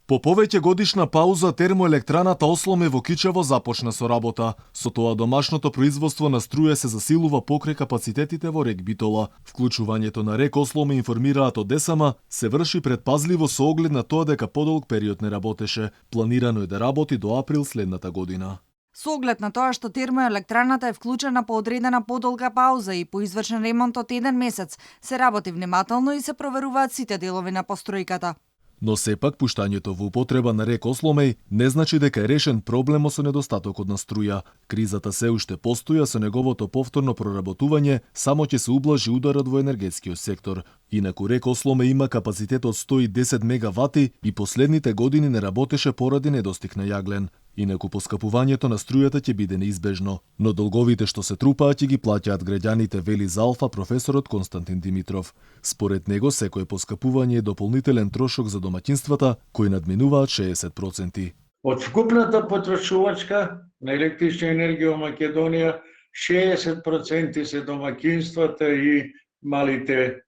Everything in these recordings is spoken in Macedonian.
По повеќе годишна пауза термоелектраната Осломе во Кичево започна со работа. Со тоа домашното производство на струја се засилува покрај капацитетите во рек Битола. Вклучувањето на рек Осломе, информираат од ДСМ, се врши предпазливо со оглед на тоа дека подолг период не работеше. Планирано е да работи до април следната година. Со оглед на тоа што термоелектраната е вклучена по одредена подолга пауза и по извршен ремонт од 1 месец, се работи внимателно и се проверуваат сите делови на постројката. Но сепак пуштањето во употреба на рек Осломеј не значи дека е решен проблемот со недостатокот на струја. Кризата се уште постоја, со неговото повторно проработување само ќе се ублажи ударот во енергетскиот сектор. Инаку рек Осломе има капацитет од 110 мегавати и последните години не работеше поради недостиг на јаглен. Инаку поскапувањето на струјата ќе биде неизбежно, но долговите што се трупаат ќе ги плаќаат граѓаните, вели за Алфа професорот Константин Димитров. Според него, секое поскапување е дополнителен трошок за домаќинствата кои надминуваат 60%. Од вкупната потрошувачка на електрична енергија во Македонија, 60% се домаќинствата и малите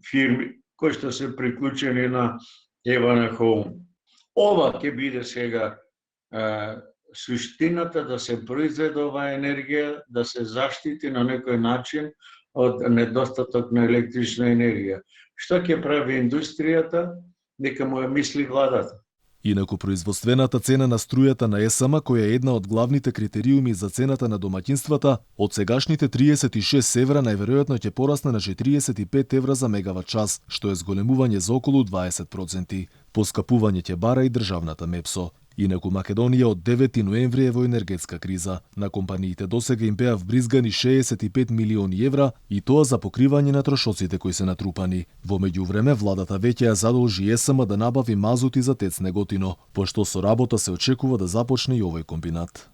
фирми кои што се приклучени на Евана Хоум. Ова ќе биде сега суштината да се произведе оваа енергија, да се заштити на некој начин од недостаток на електрична енергија. Што ќе прави индустријата? Нека му ја мисли владата. Инаку производствената цена на струјата на ЕСМ, која е една од главните критериуми за цената на домаќинствата, од сегашните 36 евра најверојатно ќе порасне на 45 евра за мегават час, што е зголемување за околу 20%. Поскапување ќе бара и државната МЕПСО. Инаку Македонија од 9 ноември е во енергетска криза. На компаниите досега им беа вбризгани 65 милиони евра и тоа за покривање на трошоците кои се натрупани. Во меѓувреме, владата веќе ја задолжи ЕСМ да набави мазут и за ТЕЦ Неготино, пошто со работа се очекува да започне и овој комбинат.